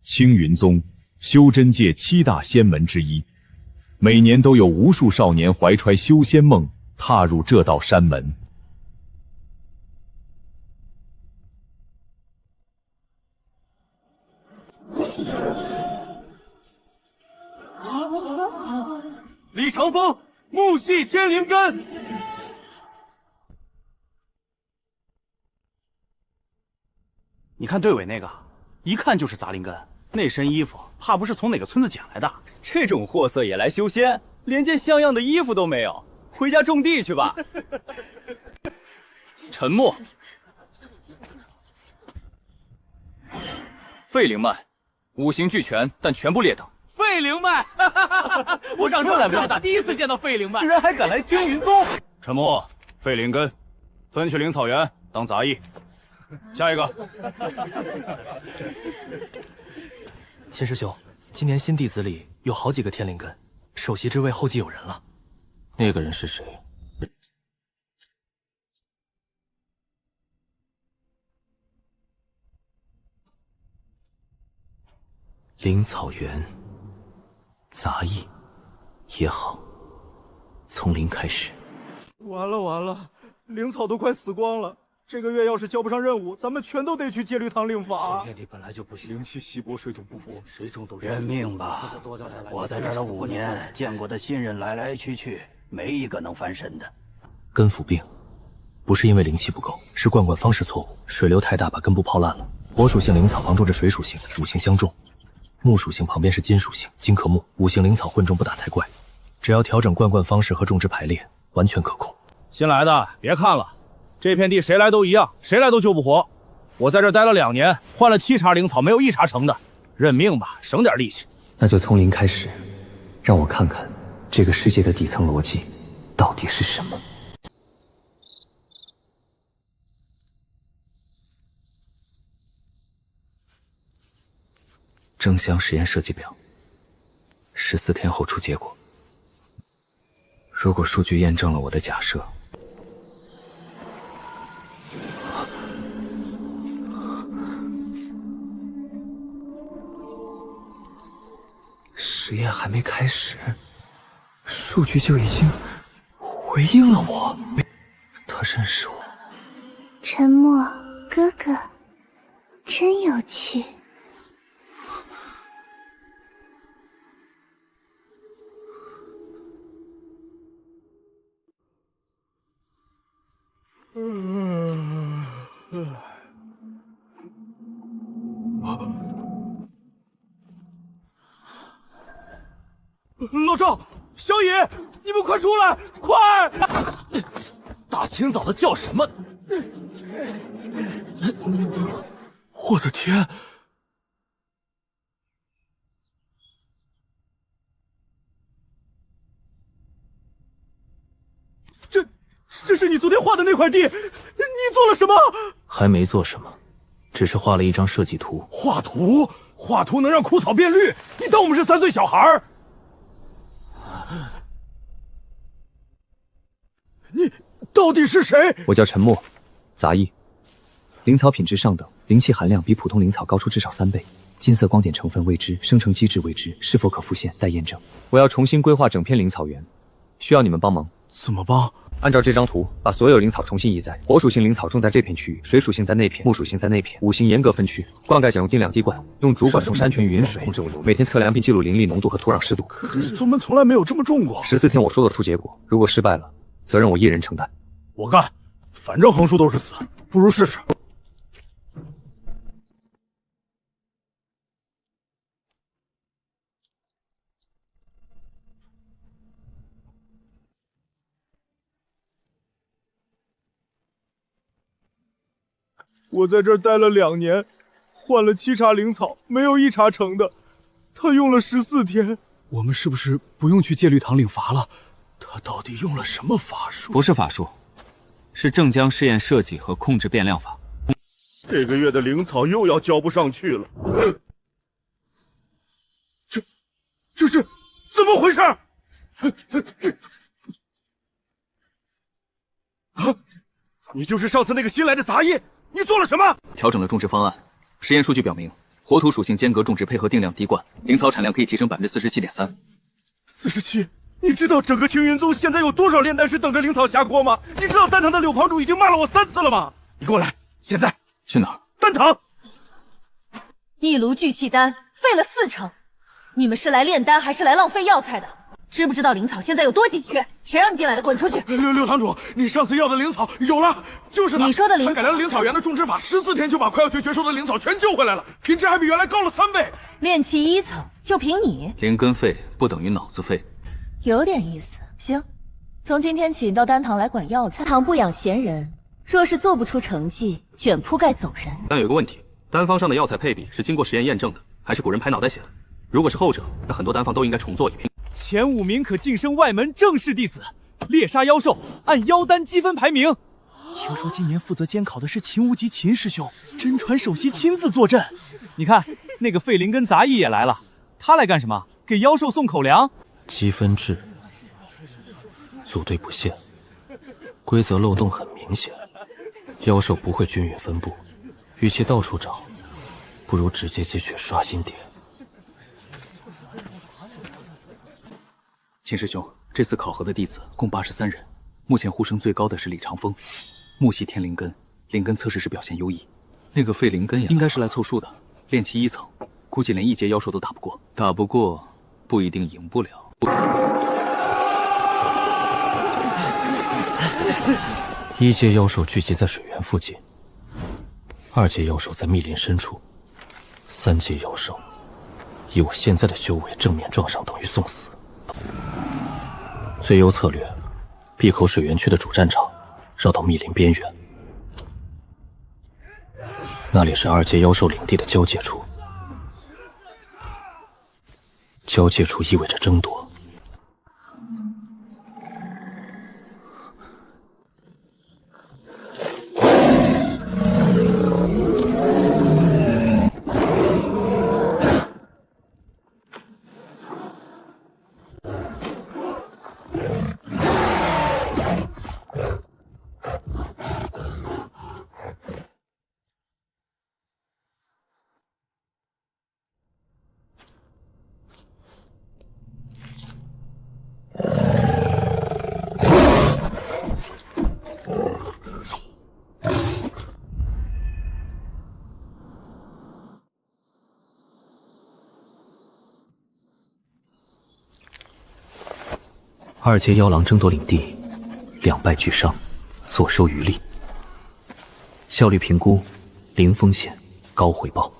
青云宗，修真界7大仙门之一，每年都有无数少年怀揣修仙梦，踏入这道山门。李长风，木系天灵根。你看队尾那个，一看就是杂灵根，那身衣服怕不是从哪个村子捡来的。这种货色也来修仙，连件像样的衣服都没有，回家种地去吧。沉默。废灵脉，五行俱全，但全部劣等。废灵脉，我长这么大第一次见到废灵脉，居然还敢来青云宗。沉默。废灵根，分去灵草园当杂役。下一个。秦师兄，今年新弟子里有好几个天灵根，首席之位后继有人了。那个人是谁？灵草园，杂役也好，从零开始。完了完了，灵草都快死光了。这个月要是交不上任务，咱们全都得去戒律堂领法。练力本来就不行，灵气稀薄，水土不服，谁种都认命吧！我在这儿了5年，见过的新人来来去去，没一个能翻身的。根腐病，不是因为灵气不够，是灌灌方式错误，水流太大把根部泡烂了。火属性灵草旁种着水属性，五行相种；木属性旁边是金属性，金克木，五行灵草混种不打才怪。只要调整灌灌方式和种植排列，完全可控。新来的别看了。这片地谁来都一样，谁来都救不活。我在这儿待了2年，换了7茬灵草，没有1茬成的。认命吧，省点力气。那就从零开始，让我看看这个世界的底层逻辑到底是什么。正香实验设计表，14天后出结果。如果数据验证了我的假设，实验还没开始，数据就已经回应了我。他认识我。沉默哥哥，真有趣。老赵，小野，你们快出来，快！大清早的叫什么？我的天！这是你昨天画的那块地，你做了什么？还没做什么，只是画了一张设计图。画图？画图能让枯草变绿？你当我们是3岁小孩儿？你到底是谁？我叫陈默，杂役。灵草品质上等，灵气含量比普通灵草高出至少3倍。金色光点成分未知，生成机制未知，是否可复现待验证。我要重新规划整片灵草园，需要你们帮忙。怎么帮？按照这张图，把所有灵草重新移栽。火属性灵草种在这片区域，水属性在那片，木属性在那片，五行严格分区。灌溉仅用定量滴灌，用主管从山泉匀水控制温度，每天测量并记录灵力浓度和土壤湿度。可是宗门从来没有这么种过。14天我说得出结果，如果失败了，责任我一人承担。我干，反正横竖都是死，不如试试。我在这儿待了2年，换了7茬灵草，没有1茬成的。他用了14天。我们是不是不用去戒律堂领罚了？他到底用了什么法术？不是法术，是正江试验设计和控制变量法。这个月的灵草又要交不上去了。这是怎么回事？你就是上次那个新来的杂役，你做了什么？调整了种植方案，实验数据表明，火土属性间隔种植配合定量滴灌，灵草产量可以提升47.3%。47，你知道整个青云宗现在有多少炼丹师等着灵草下锅吗？你知道丹堂的柳旁主已经骂了我3次了吗？你给我来，现在去哪儿？丹堂。一炉聚气丹废了4成，你们是来炼丹还是来浪费药材的？知不知道灵草现在有多紧缺？谁让你进来的？滚出去！六堂主，你上次要的灵草有了，就是你说的灵草，他改良了灵草园的种植法，14天就把快要绝收的灵草全救回来了，品质还比原来高了3倍。炼气1层就凭你？灵根废不等于脑子废，有点意思。行，从今天起你到丹堂来管药材。堂不养闲人，若是做不出成绩，卷铺盖走人。但有个问题，丹方上的药材配比是经过实验验证的，还是古人拍脑袋写的？如果是后者，那很多丹方都应该重做一遍。前5名可晋升外门正式弟子，猎杀妖兽按妖丹积分排名。听说今年负责监考的是秦无极秦师兄，真传首席亲自坐镇。你看那个费灵跟杂役也来了，他来干什么？给妖兽送口粮。积分制，组队不限，规则漏洞很明显，妖兽不会均匀分布，与其到处找，不如直接截取刷新点。秦师兄，这次考核的弟子共83人，目前呼声最高的是李长风，木系天灵根，灵根测试时表现优异。那个废灵根也应该是来凑数的，炼气1层，估计连1阶妖兽都打不过，打不过不一定赢不了。1阶妖兽聚集在水源附近，2阶妖兽在密林深处，3阶妖兽以我现在的修为正面撞上等于送死。最优策略，闭口水源区的主战场绕到密林边缘，那里是2阶妖兽领地的交界处，交界处意味着争夺。2阶妖狼争夺领地，2败俱伤，坐收渔利。效率评估，零风险，高回报。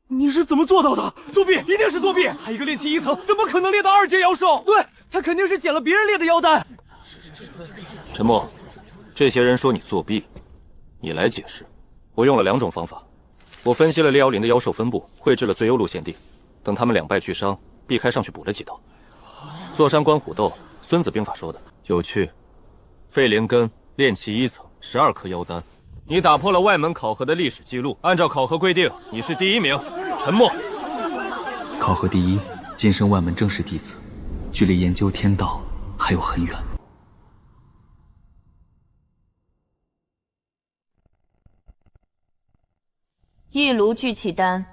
你是怎么做到的？作弊，一定是作弊！他一个炼气1层，怎么可能猎到2阶妖兽？对，他肯定是捡了别人猎的妖丹。沉默，这些人说你作弊，你来解释。我用了2种方法，我分析了猎妖林的妖兽分布，绘制了最优路线地，等他们2败俱伤，避开上去补了几刀。坐山观虎斗，孙子兵法说的有趣。废灵根炼气1层，12颗妖丹，你打破了外门考核的历史记录。按照考核规定，你是第1名。沉默。考核第1，晋升外门正式弟子，距离研究天道还有很远。一炉聚气丹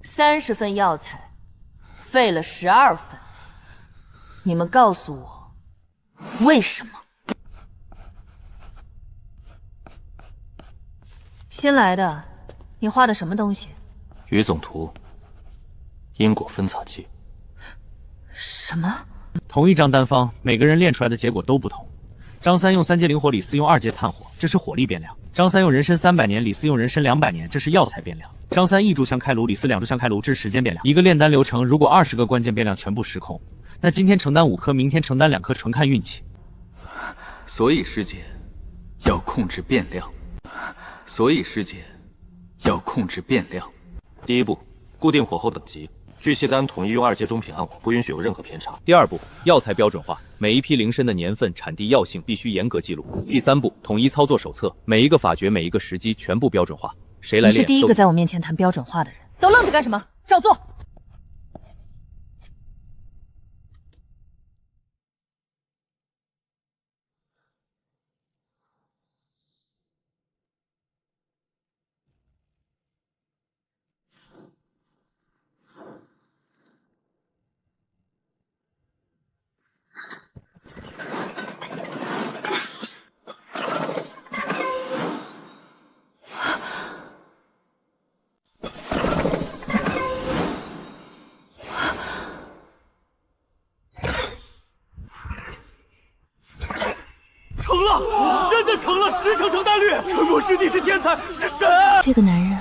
，30份药材，废了12份。你们告诉我，为什么？新来的，你画的什么东西？余总图，因果分叉器。什么？同一张丹方，每个人炼出来的结果都不同。张三用3阶灵火，李四用2阶炭火，这是火力变量。张三用人参300年，李四用人参200年，这是药材变量。张三1炷香开炉，李四2炷香开炉，这是时间变量。一个炼丹流程，如果20个关键变量全部失控，那今天承担5颗，明天承担2颗，纯看运气。所以师姐要控制变量。所以师姐要控制变量。第1步，固定火候等级。聚气丹统一用2阶中品暗火，不允许有任何偏差。第2步，药材标准化，每一批灵参的年份、产地、药性必须严格记录。第3步，统一操作手册，每一个法诀、每一个时机全部标准化。谁来练？你是第一个在我面前谈标准化的人，都愣着干什么？照做。了，真的成了10成成单率！沉默师弟是天才，是神！这个男人，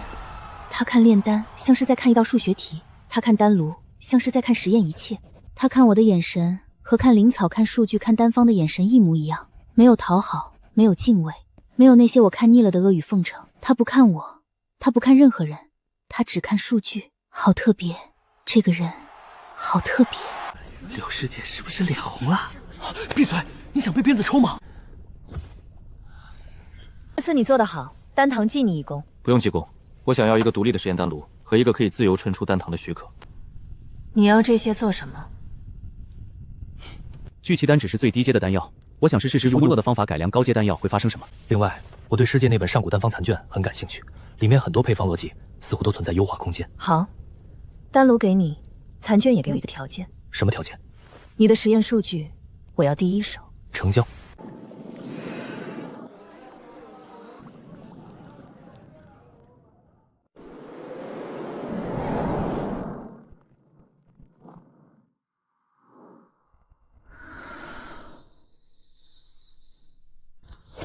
他看炼丹像是在看一道数学题，他看丹炉像是在看实验一切。他看我的眼神和看灵草、看数据、看丹方的眼神一模一样，没有讨好，没有敬畏，没有那些我看腻了的阿谀奉承。他不看我，他不看任何人，他只看数据。好特别，这个人好特别。柳师姐是不是脸红了？闭嘴！你想被鞭子抽吗？这次你做得好，丹堂记你一功。不用记功，我想要一个独立的实验丹炉和一个可以自由存出丹堂的许可。你要这些做什么？聚气丹只是最低阶的丹药，我想试试用弱的方法改良高阶丹药会发生什么。另外，我对世界那本上古丹方残卷很感兴趣，里面很多配方逻辑似乎都存在优化空间。好，丹炉给你，残卷也给我一个条件。什么条件？你的实验数据，我要第一手。成交。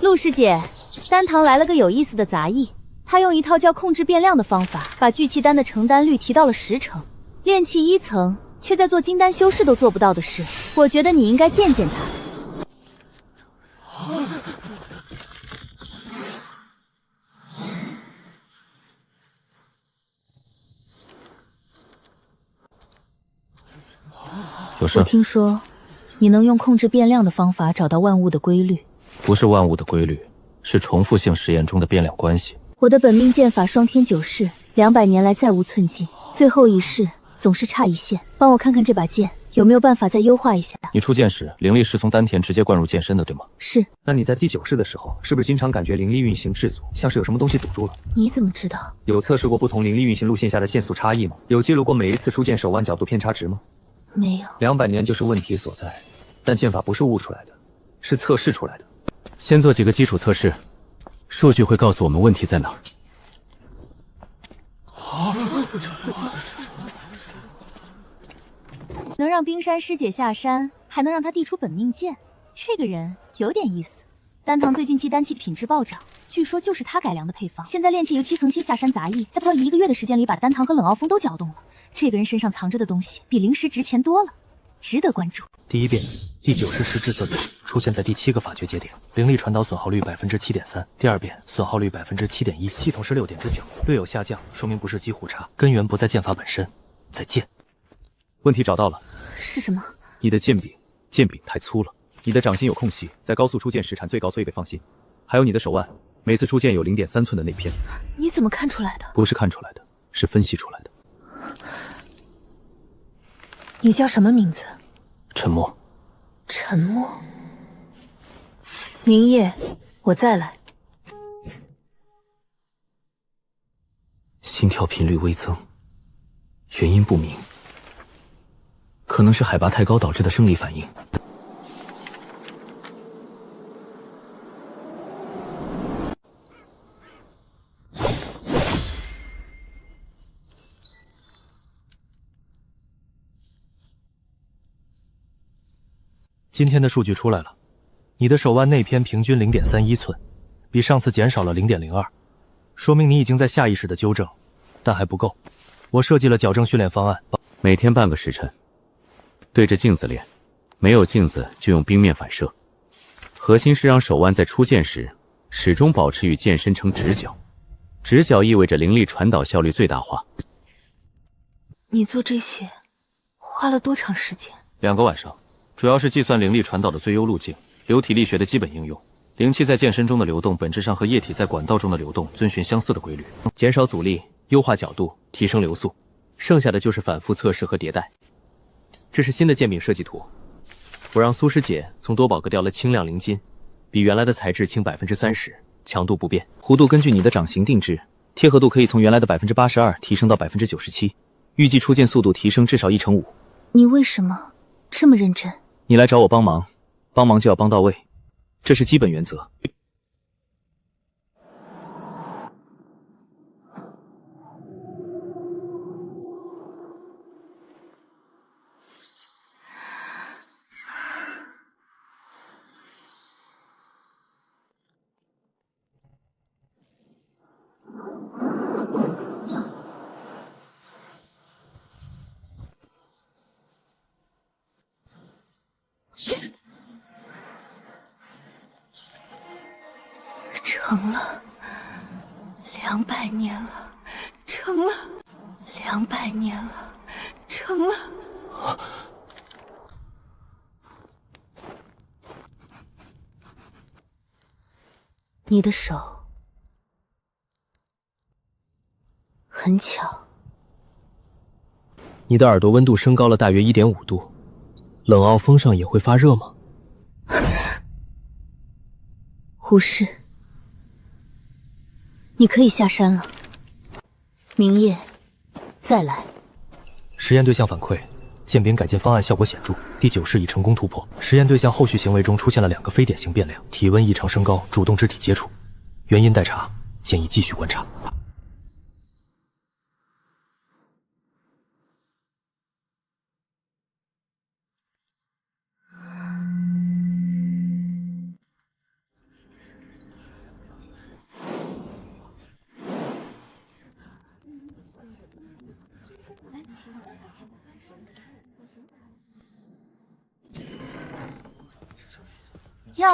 陆师姐，丹堂来了个有意思的杂役，他用一套叫控制变量的方法，把聚气丹的成丹率提到了10成，炼气1层却在做金丹修士都做不到的事。我觉得你应该见见他。有事？我听说你能用控制变量的方法找到万物的规律。不是万物的规律，是重复性实验中的变量关系。我的本命剑法双天九式，200年来再无寸进，最后一式总是差一线。帮我看看这把剑有没有办法再优化一下。你出剑时，灵力是从丹田直接灌入剑身的，对吗？是。那你在第9式的时候，是不是经常感觉灵力运行滞阻，像是有什么东西堵住了？你怎么知道？有测试过不同灵力运行路线下的剑速差异吗？有记录过每一次出剑手腕角度偏差值吗？没有。200年就是问题所在，但剑法不是悟出来的，是测试出来的。先做几个基础测试，数据会告诉我们问题在哪儿。能让冰山师姐下山，还能让她递出本命剑，这个人有点意思。丹堂最近祭丹气品质暴涨，据说就是他改良的配方。现在炼气由7层期下山杂役，在不到1个月的时间里把丹堂和冷傲峰都搅动了。这个人身上藏着的东西比灵石值钱多了，值得关注。第一遍，第9式实质测度出现在第7个法诀节点，灵力传导损耗率7.3%。第二遍损耗率7.1%，系统是6.9%，略有下降，说明不是几互差，根源不在剑法本身，在剑。问题找到了，是什么？你的剑柄太粗了，你的掌心有空隙，在高速出剑时产最高，所以得放心。还有你的手腕，每次出剑有0.3寸的内偏。你怎么看出来的？不是看出来的，是分析出来的。你叫什么名字？沉默。沉默。明夜，我再来。心跳频率微增，原因不明，可能是海拔太高导致的生理反应。今天的数据出来了，你的手腕内偏平均0.31寸，比上次减少了0.02，说明你已经在下意识的纠正，但还不够。我设计了矫正训练方案，每天半个时辰，对着镜子练，没有镜子就用冰面反射。核心是让手腕在出剑时始终保持与剑身成直角，直角意味着灵力传导效率最大化。你做这些花了多长时间？2个晚上。主要是计算灵力传导的最优路径，流体力学的基本应用。灵气在剑身中的流动，本质上和液体在管道中的流动遵循相似的规律。减少阻力，优化角度，提升流速，剩下的就是反复测试和迭代。这是新的剑柄设计图，我让苏师姐从多宝阁调了轻量灵金，比原来的材质轻30%，强度不变，弧度根据你的掌型定制，贴合度可以从原来的82%提升到97%，预计出剑速度提升至少1成5。你为什么这么认真？你来找我帮忙，帮忙就要帮到位，这是基本原则。成了，200年了，成了，200年了，成了。你的手很巧。你的耳朵温度升高了大约1.5度，冷傲风上也会发热吗？无事，你可以下山了。明夜再来。实验对象反馈，剑柄改进方案效果显著，第9式已成功突破。实验对象后续行为中出现了2个非典型变量：体温异常升高，主动肢体接触。原因待查，建议继续观察。哟，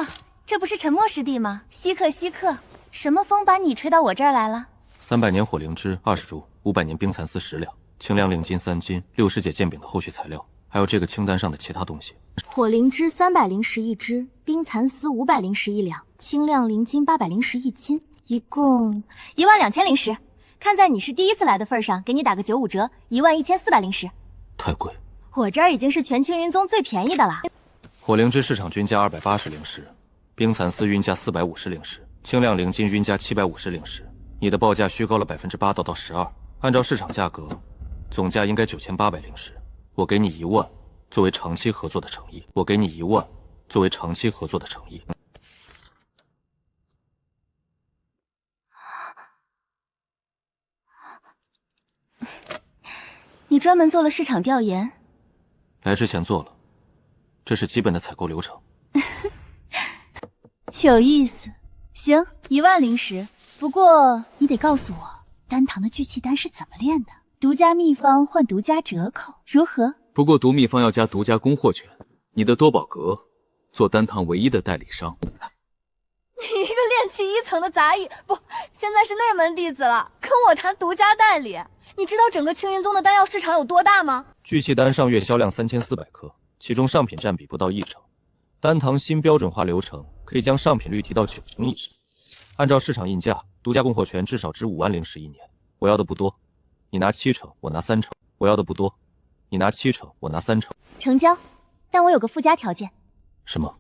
这不是沉默师弟吗？稀客稀客，什么风把你吹到我这儿来了？300年火灵芝20株，500年冰蚕丝10两，清凉灵金3斤，60节剑柄的后续材料，还有这个清单上的其他东西。火灵芝301一支，冰蚕丝501两，清亮灵金801斤，一共12000灵石。看在你是第一次来的份上，给你打个95折，11400灵石。太贵，我这儿已经是全青云宗最便宜的了。火灵芝市场均价280灵石，冰蚕丝均价450灵石，清亮灵金均价750灵石。你的报价虚高了8%到12%，按照市场价格，总价应该9800灵石。我给你1万，作为长期合作的诚意。我给你1万，作为长期合作的诚意。你专门做了市场调研？来之前做了，这是基本的采购流程。有意思。行，1万灵石。不过你得告诉我，丹堂的聚气丹是怎么炼的？独家秘方换独家折扣，如何？不过毒秘方要加独家供货权。你的多宝阁做丹堂唯一的代理商。你一个炼气1层的杂役，不，现在是内门弟子了，跟我谈独家代理？你知道整个青云宗的丹药市场有多大吗？聚气丹上月销量3400颗，其中上品占比不到1成。丹堂新标准化流程可以将上品率提到90%以上。按照市场印价，独家供货权至少值5万灵石1年。我要的不多，你拿7成，我拿3成。我要的不多，你拿7成，我拿3成。成交，但我有个附加条件。什么？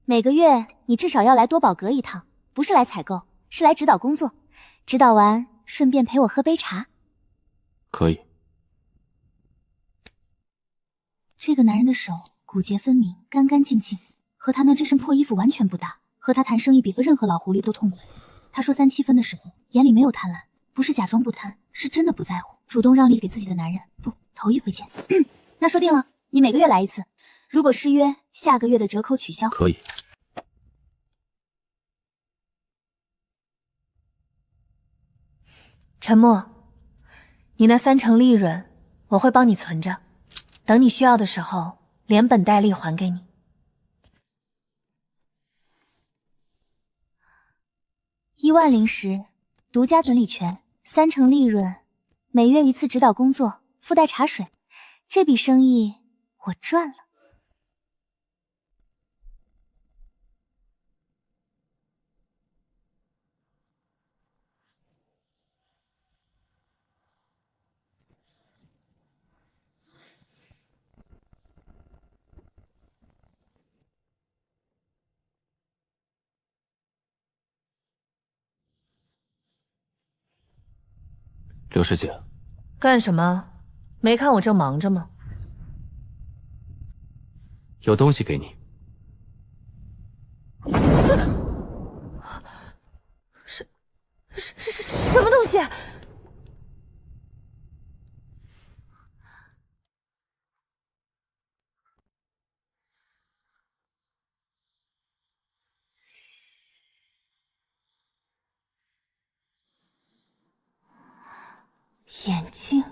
每个月你至少要来多宝阁一趟，不是来采购，是来指导工作。指导完顺便陪我喝杯茶。可以。这个男人的手骨节分明，干干净净，和他那这身破衣服完全不搭。和他谈生意比和任何老狐狸都痛快。他说3七分的时候，眼里没有贪婪，不是假装不贪，是真的不在乎，主动让利给自己的男人。不，头一回见。那说定了，你每个月来一次，如果失约，下个月的折扣取消。可以。沉默，你那3成利润我会帮你存着，等你需要的时候连本带利还给你。1万灵石，独家准理权，3成利润，每月1次指导工作，附带茶水，这笔生意我赚了。刘师姐，干什么？没看我正忙着吗？有东西给你。什么东西？眼睛，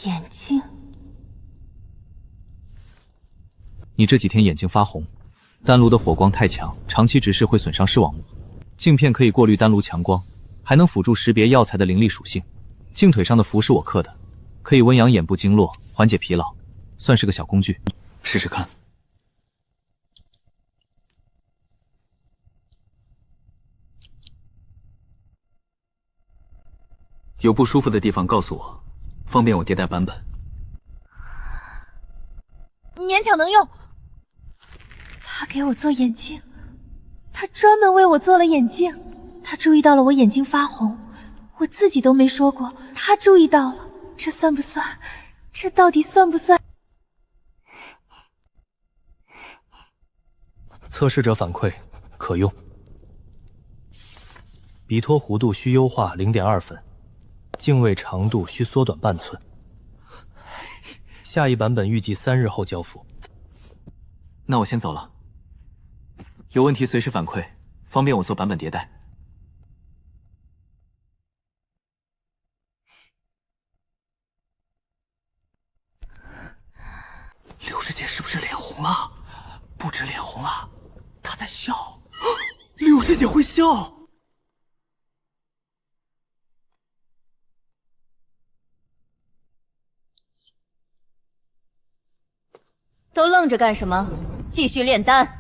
眼睛。你这几天眼睛发红，丹炉的火光太强，长期直视会损伤视网膜。镜片可以过滤丹炉强光，还能辅助识别药材的灵力属性。镜腿上的符是我刻的，可以温养眼部经络，缓解疲劳，算是个小工具。试试看。有不舒服的地方告诉我，方便我迭代版本。勉强能用。他给我做眼镜，他专门为我做了眼镜。他注意到了我眼睛发红，我自己都没说过，他注意到了，这算不算？这到底算不算？测试者反馈可用。笔托弧度需优化0.2分，镜位长度需缩短半寸。下一版本预计3日后交付。那我先走了，有问题随时反馈，方便我做版本迭代。刘师姐是不是脸红了？不止脸红了，她在笑。刘师姐会笑。都愣着干什么？继续炼丹。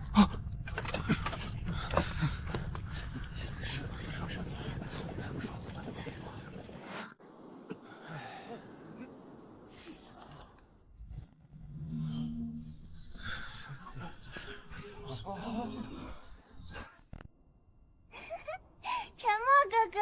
沉默哥哥。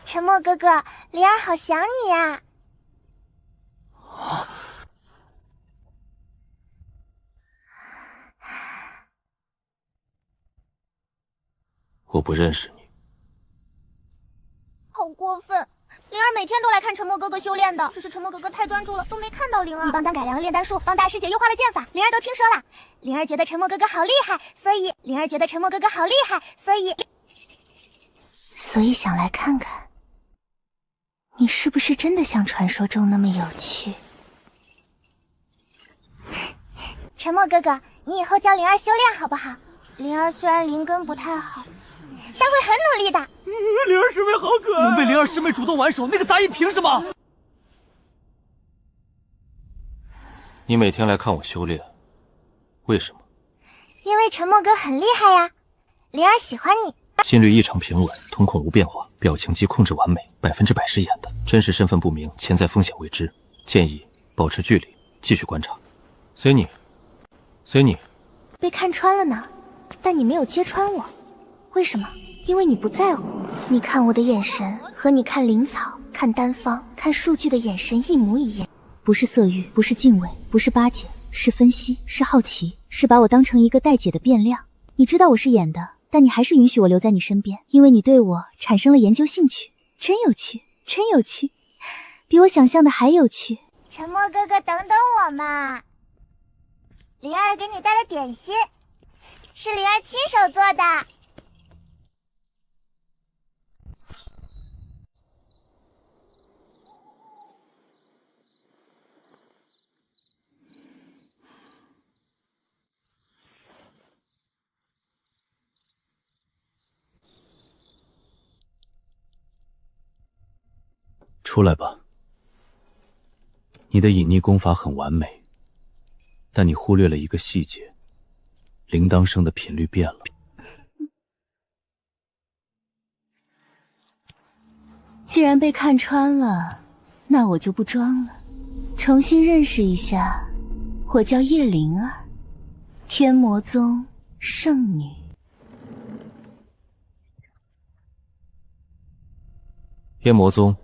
沉默哥哥，灵儿好想你呀！我不认识你。好过分！灵儿每天都来看沉默哥哥修炼的，只是沉默哥哥太专注了，都没看到灵儿。你帮丹改良了炼丹术，帮大师姐优化了剑法，灵儿都听说了。灵儿觉得沉默哥哥好厉害，所以想来看看。你是不是真的像传说中那么有趣？沉默哥哥，你以后教灵儿修炼好不好？灵儿虽然灵根不太好，但会很努力的。灵儿师妹好可爱，能被灵儿师妹主动挽手，那个杂役凭什么？你每天来看我修炼，为什么？因为沉默哥很厉害呀，灵儿喜欢你。心率异常平稳，瞳孔无变化，表情肌控制完美，100%是演的，真实身份不明，潜在风险未知，建议保持距离，继续观察。随你。被看穿了呢，但你没有揭穿我，为什么？因为你不在乎。你看我的眼神和你看灵草、看丹方、看数据的眼神一模一样，不是色欲，不是敬畏，不是巴结，是分析，是好奇，是把我当成一个待解的变量。你知道我是演的，但你还是允许我留在你身边，因为你对我产生了研究兴趣。真有趣，真有趣，比我想象的还有趣。沉默哥哥，等等我嘛！灵儿给你带了点心，是灵儿亲手做的。出来吧。你的隐匿功法很完美，但你忽略了一个细节，铃铛声的频率变了。既然被看穿了，那我就不装了，重新认识一下，我叫叶灵儿，天魔宗圣女。天魔宗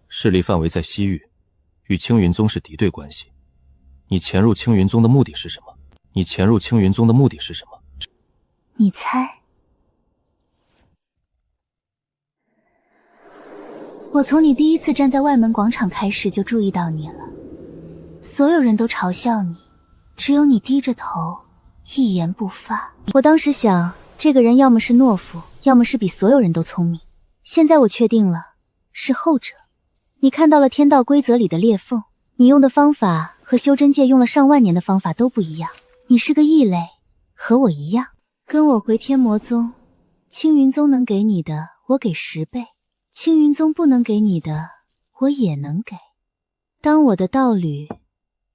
势力范围在西域，与青云宗是敌对关系。你潜入青云宗的目的是什么？你猜？我从你第一次站在外门广场开始就注意到你了，所有人都嘲笑你，只有你低着头，一言不发。我当时想，这个人要么是懦夫，要么是比所有人都聪明。现在我确定了，是后者。你看到了天道规则里的裂缝，你用的方法和修真界用了上万年的方法都不一样。你是个异类，和我一样。跟我回天魔宗，青云宗能给你的，我给10倍；青云宗不能给你的，我也能给。当我的道侣，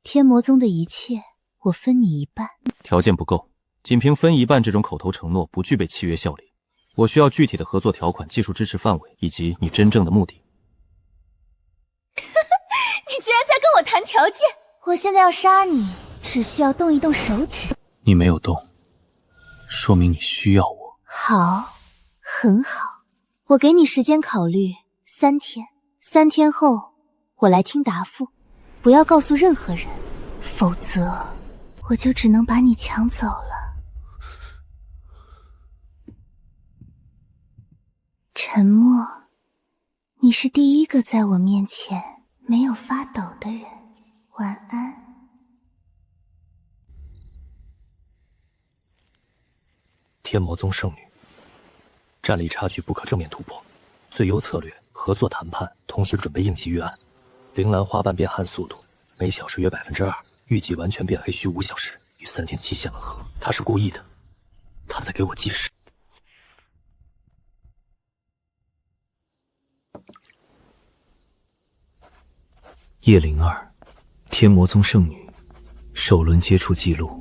天魔宗的一切，我分你一半。条件不够，仅凭分一半这种口头承诺不具备契约效力。我需要具体的合作条款、技术支持范围以及你真正的目的。你居然在跟我谈条件！我现在要杀你，只需要动一动手指。你没有动，说明你需要我。好，很好，我给你时间考虑3天，3天后我来听答复，不要告诉任何人，否则我就只能把你抢走了。沉默，你是第一个在我面前没有发抖的人。晚安。天魔宗圣女，战力差距不可正面突破，最优策略合作谈判，同时准备应急预案。铃兰花瓣变暗速度每小时约2%，预计完全变黑需5小时，与3天期限吻合。他是故意的，他在给我计时。叶灵儿，天魔宗圣女，首轮接触记录。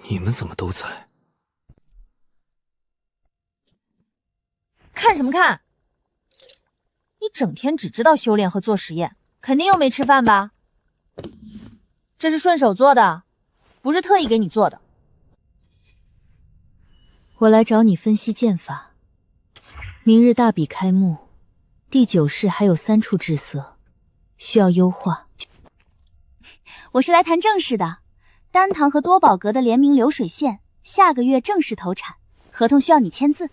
你们怎么都在？看什么看？你整天只知道修炼和做实验，肯定又没吃饭吧？这是顺手做的，不是特意给你做的。我来找你分析剑法。明日大比开幕，第9式还有3处滞色，需要优化。我是来谈正事的。丹堂和多宝阁的联名流水线下个月正式投产，合同需要你签字。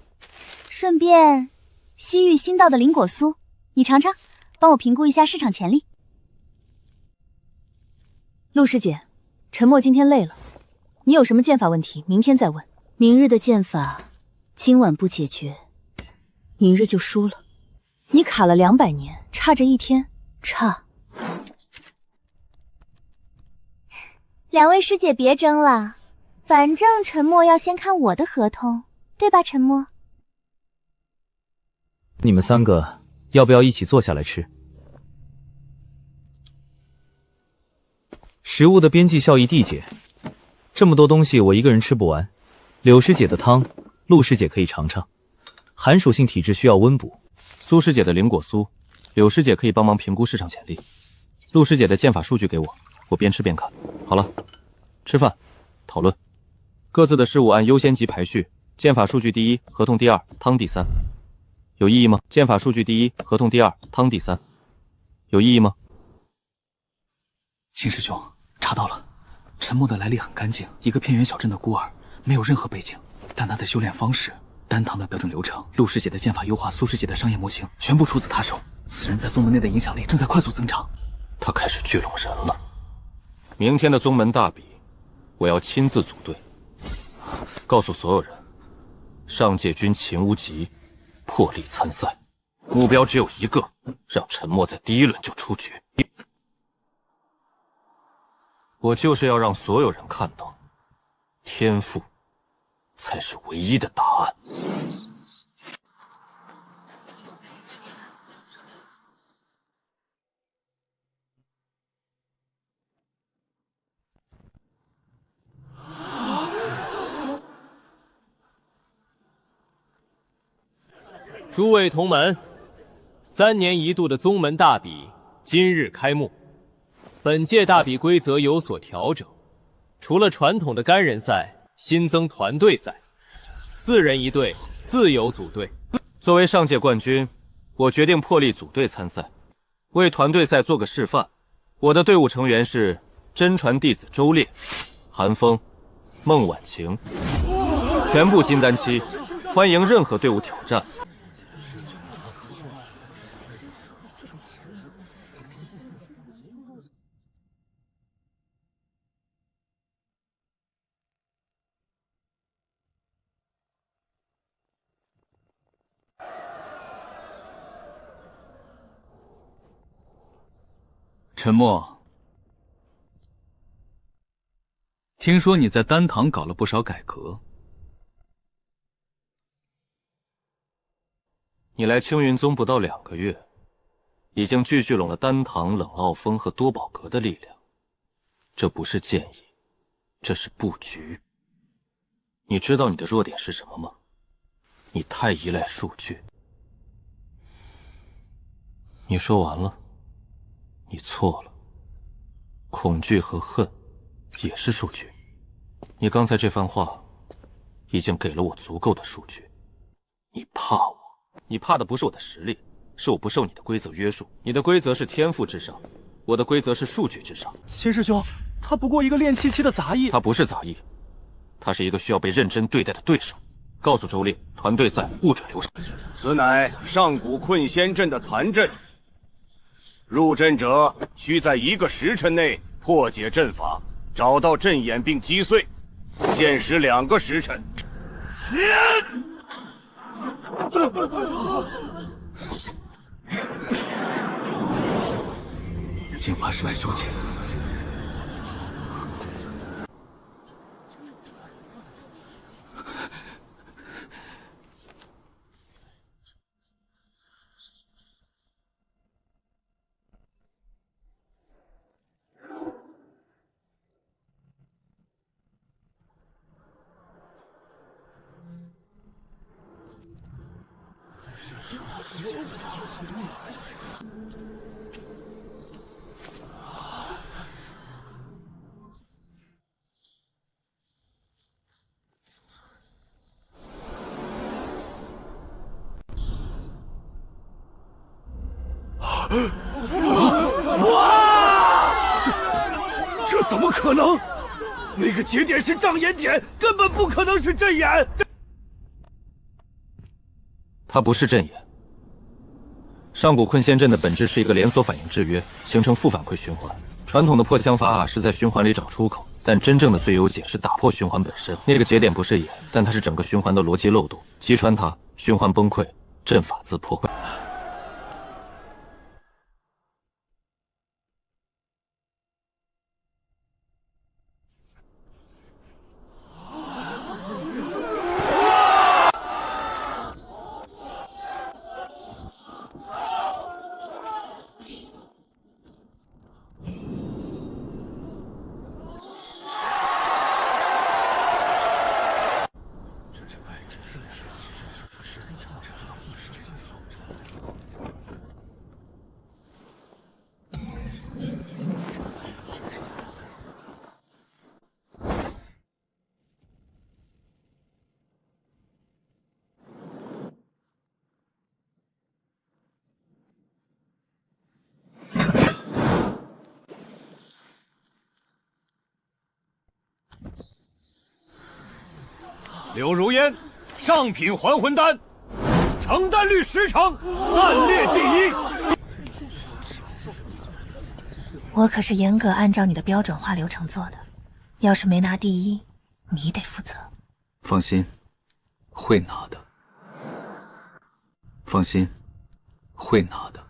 顺便，西域新到的灵果酥，你尝尝，帮我评估一下市场潜力。陆师姐，陈默今天累了，你有什么剑法问题，明天再问。明日的剑法，今晚不解决，明日就输了。你卡了200年，差这1天，差。两位师姐别争了，反正陈默要先看我的合同，对吧，陈默？你们3个要不要一起坐下来吃？食物的边际效益递减，这么多东西我一个人吃不完。柳师姐的汤，陆师姐可以尝尝。寒属性体质需要温补。苏师姐的灵果酥，柳师姐可以帮忙评估市场潜力。陆师姐的剑法数据给我，我边吃边看。好了，吃饭，讨论，各自的事务按优先级排序。剑法数据第1，合同第2，汤第3。有异议吗？剑法数据第1，合同第2，汤第3。有异议吗？秦师兄，查到了，陈默的来历很干净，一个偏远小镇的孤儿，没有任何背景，但他的修炼方式、丹堂的标准流程、陆师姐的剑法优化、苏师姐的商业模型，全部出自他手。此人在宗门内的影响力正在快速增长。他开始聚拢人了。明天的宗门大比，我要亲自组队，告诉所有人，上界军秦无极破例参赛，目标只有一个，让陈默在第1轮就出局。我就是要让所有人看到，天赋才是唯一的答案。诸位同门，3年1度的宗门大比今日开幕。本届大比规则有所调整，除了传统的干人赛，新增团队赛，4人1队，自由组队。作为上届冠军，我决定破例组队参赛，为团队赛做个示范。我的队伍成员是真传弟子周烈、韩风、孟晚晴，全部金丹期，欢迎任何队伍挑战。陈默，听说你在丹堂搞了不少改革。你来青云宗不到2个月，已经聚拢了丹堂、冷傲峰和多宝阁的力量。这不是建议，这是布局。你知道你的弱点是什么吗？你太依赖数据。你说完了。你错了，恐惧和恨也是数据。你刚才这番话已经给了我足够的数据。你怕我，你怕的不是我的实力，是我不受你的规则约束。你的规则是天赋至上，我的规则是数据至上。秦师兄，他不过一个练气期的杂役。他不是杂役，他是一个需要被认真对待的对手。告诉周烈，团队赛不准留手。此乃上古困仙阵的残阵。入阵者需在1个时辰内破解阵法，找到阵眼并击碎，限时2个时辰。镜花是来收钱。这怎么可能？那个节点是障眼点，根本不可能是阵眼。它不是阵眼。上古困仙阵的本质是一个连锁反应制约，形成负反馈循环。传统的破相法是在循环里找出口，但真正的最优解是打破循环本身。那个节点不是眼，但它是整个循环的逻辑漏洞，击穿它，循环崩溃，阵法自破。柳如烟，上品还魂丹，成丹率10成，暂列第1。我可是严格按照你的标准化流程做的，要是没拿第1，你得负责。放心，会拿的。放心，会拿的。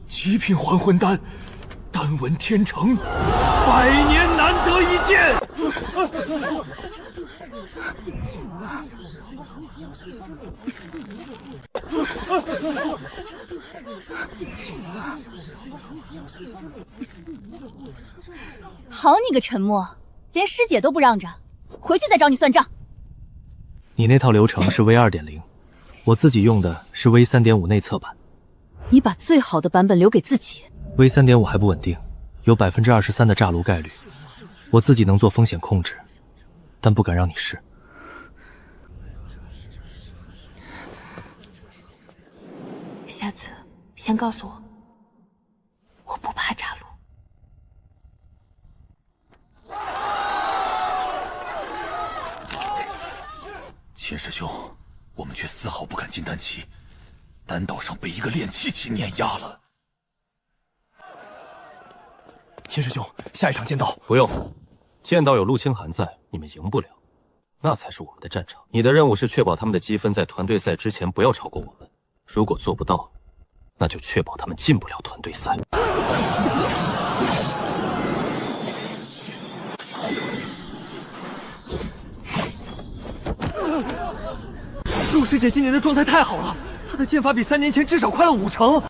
极品还魂丹，丹纹天成，100年难得一见。好你个陈默，连师姐都不让着，回去再找你算账。你那套流程是 V2.0， 我自己用的是 V3.5 内测版。你把最好的版本留给自己。V3.5 还不稳定，有23%的炸炉概率，我自己能做风险控制，但不敢让你试。下次先告诉我，我不怕炸炉。秦师兄，我们却丝毫不敢进丹旗，丹道上被一个炼气期碾压了。秦师兄，下一场剑道不用，剑道有陆清寒在，你们赢不了，那才是我们的战场。你的任务是确保他们的积分在团队赛之前不要超过我们，如果做不到，那就确保他们进不了团队赛。陆师姐今年的状态太好了，她的剑法比3年前至少快了50%。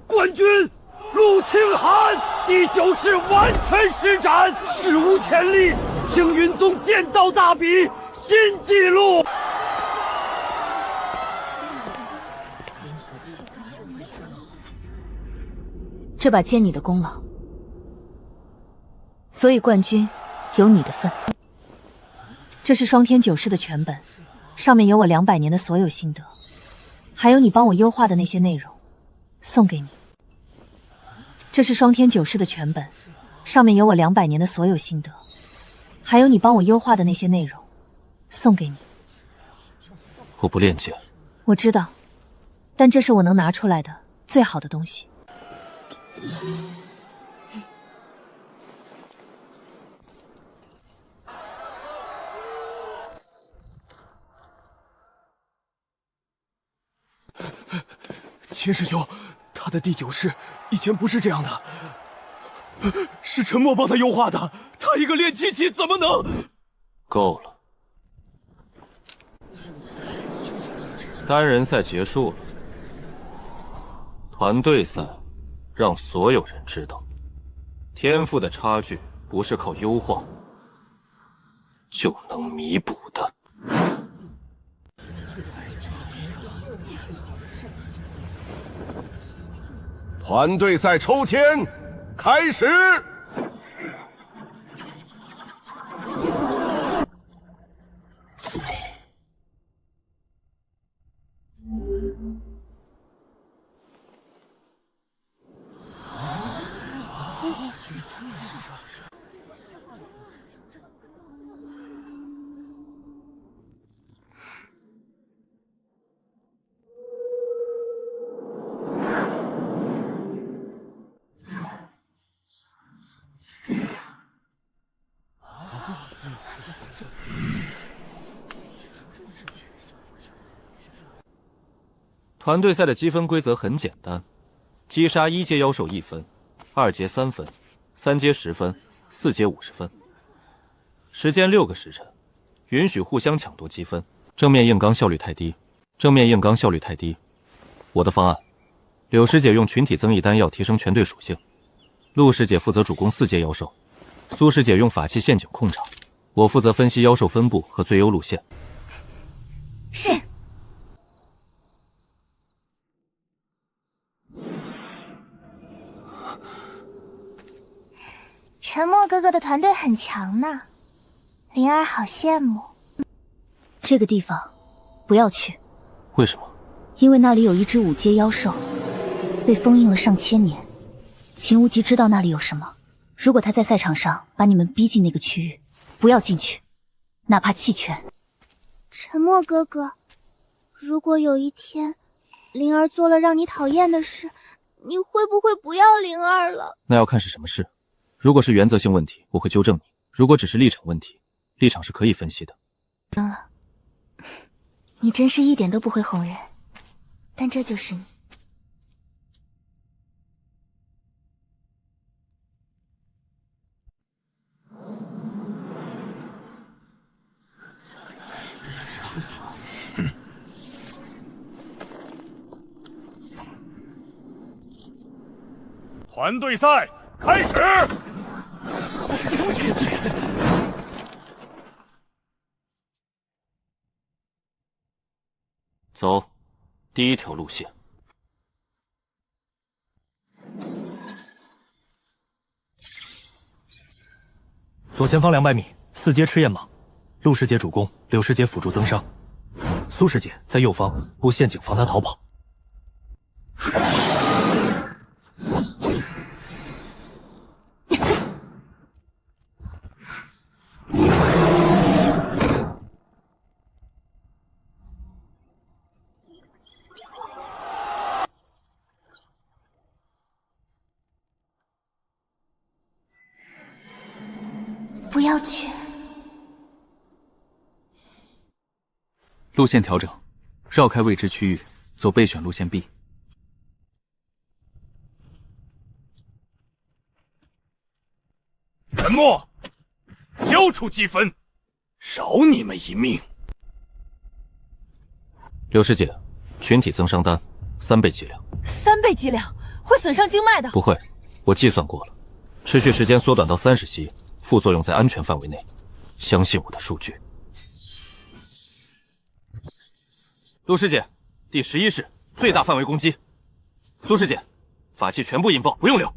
冠军陆清寒第9式完全施展，史无前例，青云宗剑道大比新纪录。这把剑你的功劳，所以冠军有你的份。这是双天9式的全本，上面有我200年的所有心得，还有你帮我优化的那些内容，送给你。这是双天9式的全本，上面有我200年的所有心得，还有你帮我优化的那些内容，送给你。我不练剑，我知道，但这是我能拿出来的最好的东西。秦师兄，他的第9式以前不是这样的，是陈默帮他优化的。他一个练气期怎么能……够了，单人赛结束了，团队赛让所有人知道，天赋的差距不是靠优化就能弥补的。团队赛抽签开始。团队赛的积分规则很简单，击杀1阶妖兽1分，2阶3分，3阶10分，4阶50分。时间6个时辰，允许互相抢夺积分。正面硬刚效率太低，正面硬刚效率太低。我的方案：柳师姐用群体增益丹药提升全队属性，陆师姐负责主攻4阶妖兽，苏师姐用法器陷阱控场，我负责分析妖兽分布和最优路线。是。陈默哥哥的团队很强呢，灵儿好羡慕。这个地方不要去。为什么？因为那里有一只5阶妖兽，被封印了上千年。秦无极知道那里有什么。如果他在赛场上把你们逼进那个区域，不要进去，哪怕弃权。沉默哥哥，如果有一天灵儿做了让你讨厌的事，你会不会不要灵儿了？那要看是什么事。如果是原则性问题，我会纠正你；如果只是立场问题，立场是可以分析的。你真是一点都不会哄人，但这就是你。团队赛开始。走，第一条路线。左前方200米，4阶赤焰蟒，陆师姐主攻，柳师姐辅助增伤。苏师姐在右方布陷阱防他逃跑。不要去。路线调整，绕开未知区域，走备选路线 B。沉默，交出积分，饶你们一命。柳师姐，群体增伤丹3倍剂量。3倍剂量会损伤经脉的。不会，我计算过了，持续时间缩短到30息，副作用在安全范围内，相信我的数据。陆师姐，第11式最大范围攻击。苏师姐，法器全部引爆，不用留。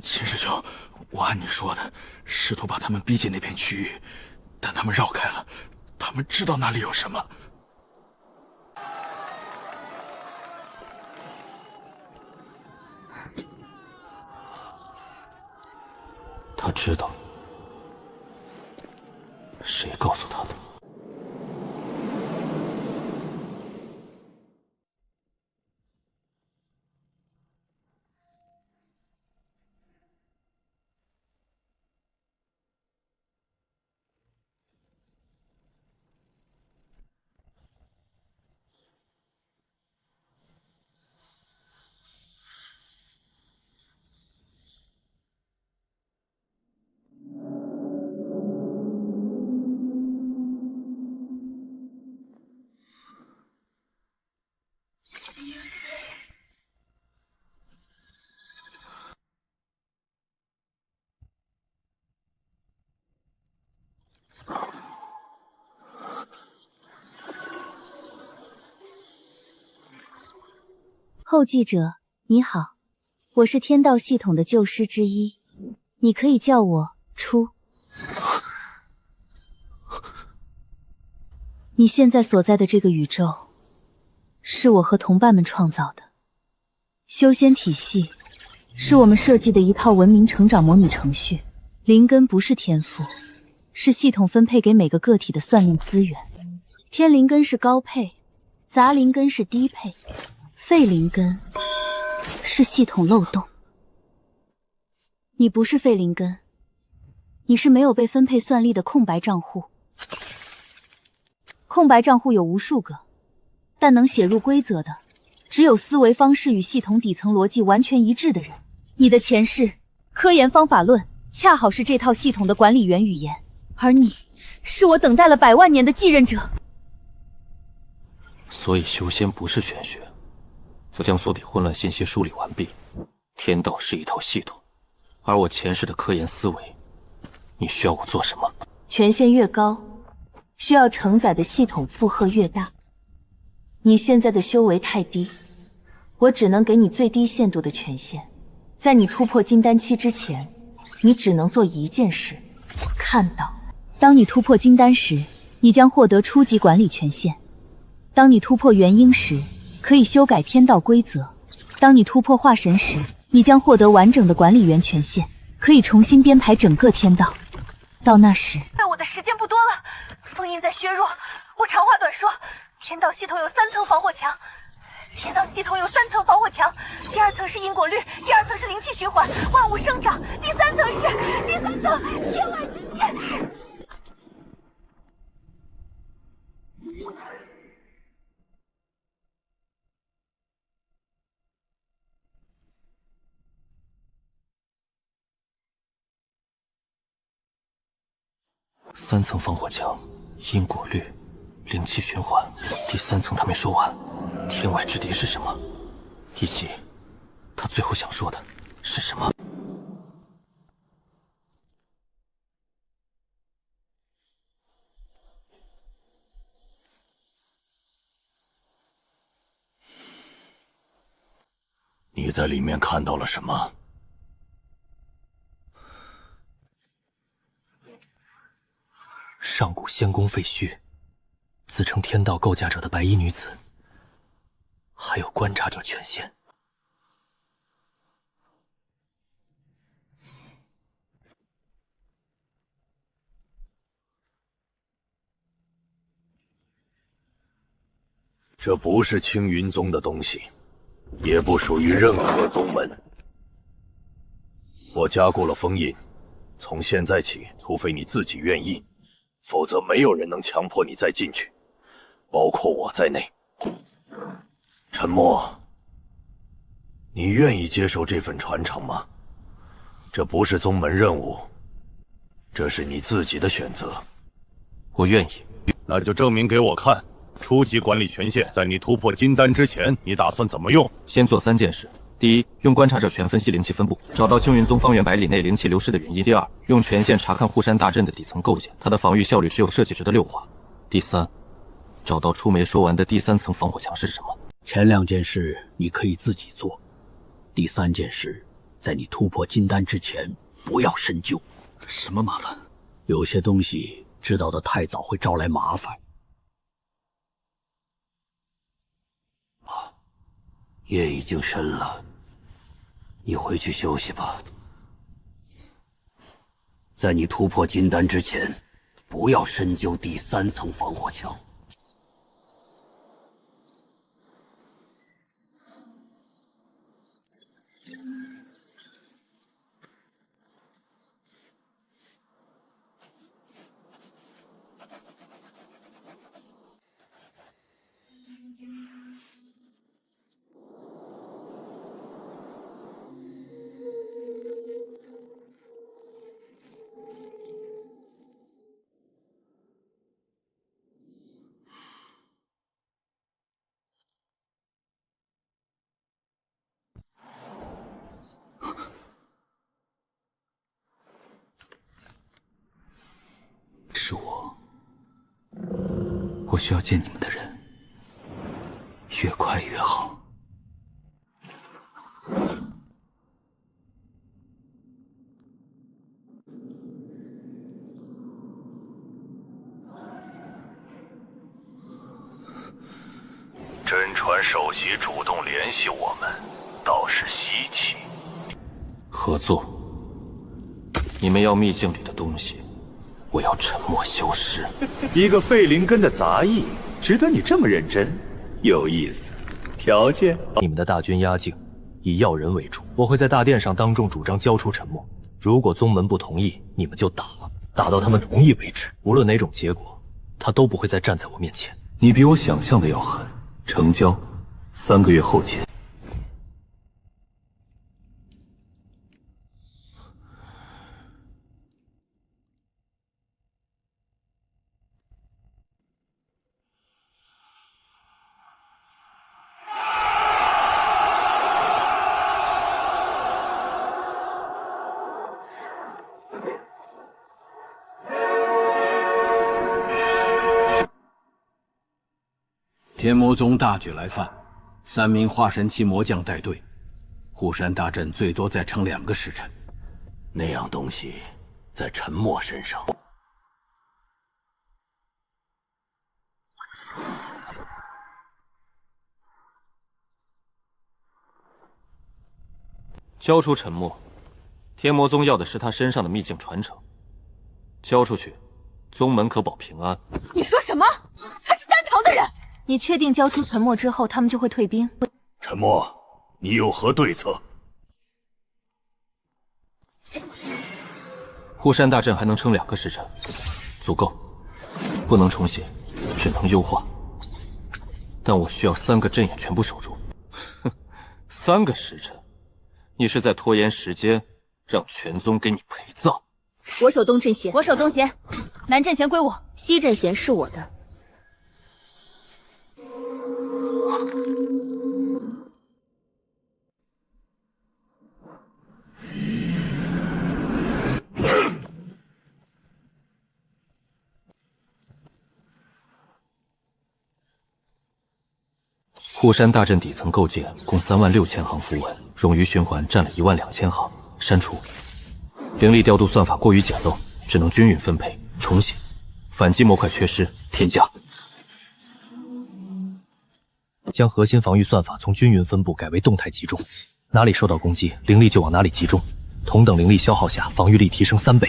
秦师兄，我按你说的，试图把他们逼进那片区域，但他们绕开了，他们知道那里有什么。他知道，谁告诉他的？后继者，你好，我是天道系统的旧师之一，你可以叫我初。你现在所在的这个宇宙，是我和同伴们创造的。修仙体系是我们设计的一套文明成长模拟程序。灵根不是天赋，是系统分配给每个个体的算力资源。天灵根是高配，杂灵根是低配，废灵根是系统漏洞。你不是废灵根，你是没有被分配算力的空白账户。空白账户有无数个，但能写入规则的，只有思维方式与系统底层逻辑完全一致的人。你的前世科研方法论恰好是这套系统的管理员语言，而你是我等待了100万年的继任者。所以修仙不是玄学，就将所底混乱信息梳理完毕。天道是一套系统，而我前世的科研思维，你需要我做什么？权限越高，需要承载的系统负荷越大。你现在的修为太低，我只能给你最低限度的权限。在你突破金丹期之前，你只能做一件事：看到。当你突破金丹时，你将获得初级管理权限；当你突破元婴时，可以修改天道规则；当你突破化神时，你将获得完整的管理员权限，可以重新编排整个天道。到那时，但我的时间不多了，封印在削弱。我长话短说，天道系统有3层防火墙，天道系统有3层防火墙，第2层是因果律，第2层是灵气循环，万物生长，第3层天外之界。3层防火墙，因果律，灵气循环。第3层他没说完，天外之敌是什么？以及他最后想说的是什么？你在里面看到了什么？上古仙宫废墟，自称天道构架者的白衣女子，还有观察者权限。这不是青云宗的东西，也不属于任何宗门。我加固了封印，从现在起，除非你自己愿意，否则没有人能强迫你再进去，包括我在内。沉默，你愿意接受这份传承吗？这不是宗门任务，这是你自己的选择。我愿意。那就证明给我看，初级管理权限在你突破金丹之前，你打算怎么用？先做3件事。第一，用观察者权分析灵气分布，找到青云宗方圆100里内灵气流失的原因。第二，用权限查看护山大阵的底层构建，它的防御效率只有设计时的6化。第三，找到初没说完的第3层防火墙是什么。前2件事你可以自己做，第3件事，在你突破金丹之前不要深究。什么麻烦？有些东西知道的太早会招来麻烦。夜已经深了，你回去休息吧。在你突破金丹之前，不要深究第3层防火墙。是我需要见你们的人，越快越好。真传首席主动联系我们，倒是稀奇。合作，你们要秘境里的东西，我要沉默消失。一个废灵根的杂役，值得你这么认真？有意思。条件？你们的大军压境，以要人为主。我会在大殿上当众主张交出沉默。如果宗门不同意，你们就打，打到他们同意为止。无论哪种结果，他都不会再站在我面前。你比我想象的要狠。成交，3个月后见。天魔宗大举来犯，3名化神期魔将带队，护山大阵最多再撑2个时辰。那样东西在陈默身上，交出陈默，天魔宗要的是他身上的秘境传承。交出去，宗门可保平安。你说什么？他是丹堂的人！你确定交出陈默之后，他们就会退兵？陈默，你有何对策？护山大阵还能撑2个时辰，足够，不能重写，只能优化。但我需要3个阵眼全部守住。哼，3个时辰，你是在拖延时间，让全宗给你陪葬。我守东阵弦，我守东弦，南阵弦归我，西阵弦是我的。护山大阵底层构建共36000行符文，冗余循环占了12000行，删除。灵力调度算法过于简陋，只能均匀分配，重写。反击模块缺失，添加。将核心防御算法从均匀分布改为动态集中，哪里受到攻击，灵力就往哪里集中。同等灵力消耗下，防御力提升3倍。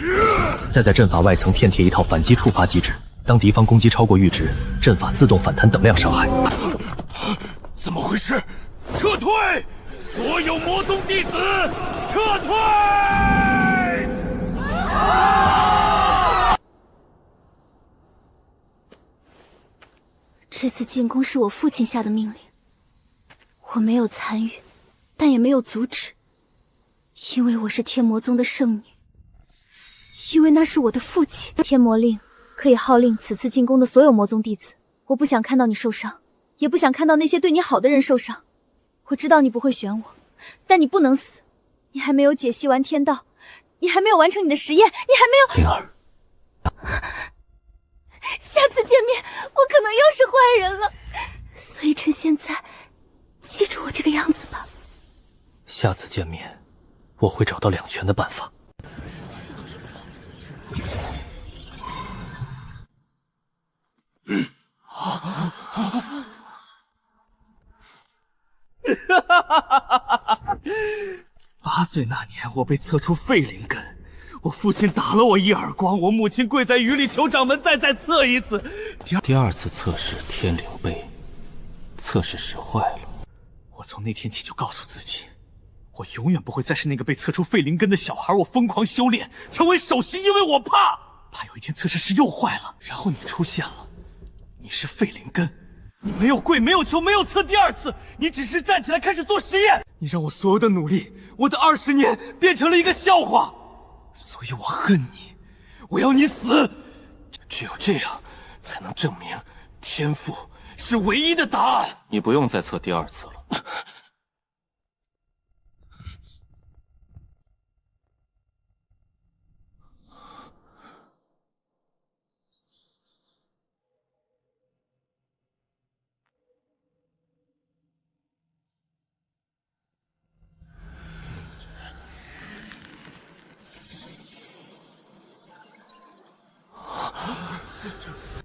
再在阵法外层添贴一套反击触发机制，当敌方攻击超过阈值，阵法自动反弹等量伤害。怎么回事？撤退！所有魔宗弟子，撤退！这次进攻是我父亲下的命令，我没有参与，但也没有阻止，因为我是天魔宗的圣女，因为那是我的父亲。天魔令可以号令此次进攻的所有魔宗弟子，我不想看到你受伤，也不想看到那些对你好的人受伤。我知道你不会选我，但你不能死，你还没有解析完天道，你还没有完成你的实验，你还没有……灵儿，下次见面，我可能又是坏人了，所以趁现在，记住我这个样子吧。下次见面，我会找到2全的办法。8岁那年，我被测出废灵根，我父亲打了我一耳光，我母亲跪在雨里求掌门再测一次。第2次测试天灵碑，测试时坏了。我从那天起就告诉自己，我永远不会再是那个被测出废灵根的小孩。我疯狂修炼，成为首席，因为我怕有一天测试时又坏了，然后你出现了。你是废灵根，你没有跪，没有求，没有测第2次，你只是站起来开始做实验。你让我所有的努力，我的20年变成了一个笑话，所以我恨你，我要你死。只有这样，才能证明天赋是唯一的答案。你不用再测第2次了。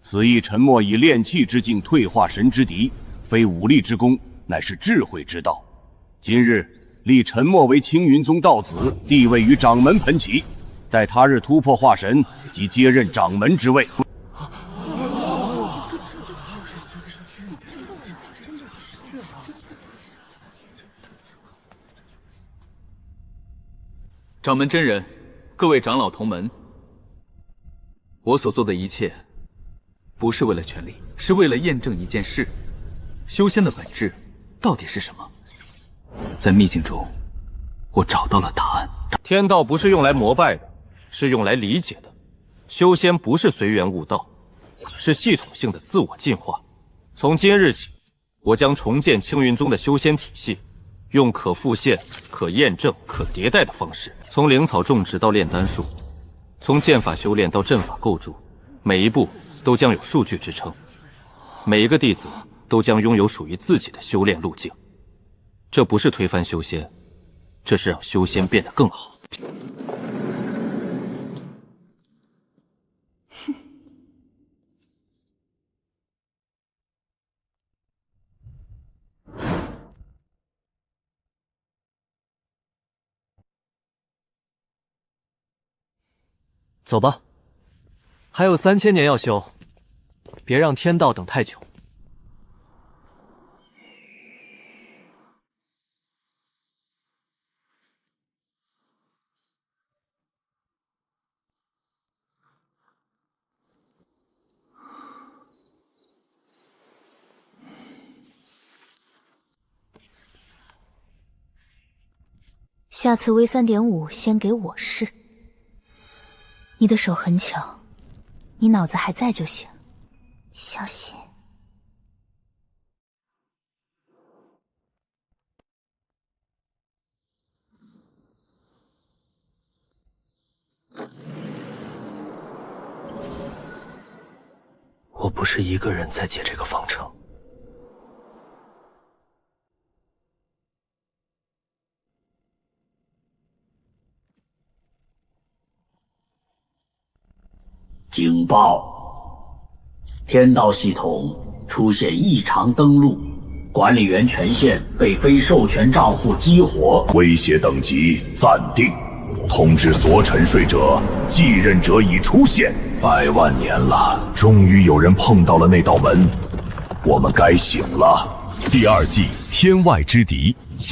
此役陈默以炼气之境退化神之敌，非武力之功，乃是智慧之道。今日立陈默为青云宗道子，地位与掌门盆齐，待他日突破化神，即接任掌门之位。掌门真人，各位长老同门，我所做的一切，不是为了权力，是为了验证一件事：修仙的本质到底是什么？在秘境中，我找到了答案。天道不是用来膜拜的，是用来理解的。修仙不是随缘悟道，是系统性的自我进化。从今日起，我将重建青云宗的修仙体系，用可复现、可验证、可迭代的方式，从灵草种植到炼丹术，从剑法修炼到阵法构筑，每一步都将有数据支撑。每一个弟子都将拥有属于自己的修炼路径。这不是推翻修仙，这是让修仙变得更好。走吧，还有3000年要修，别让天道等太久。下次微3.5先给我试。你的手很巧，你脑子还在就行。小心。我不是一个人在解这个方程。警报！天道系统出现异常登录，管理员权限被非授权账户激活，威胁等级暂定。通知所沉睡者，继任者已出现。100万年了，终于有人碰到了那道门，我们该醒了。第2季《天外之敌》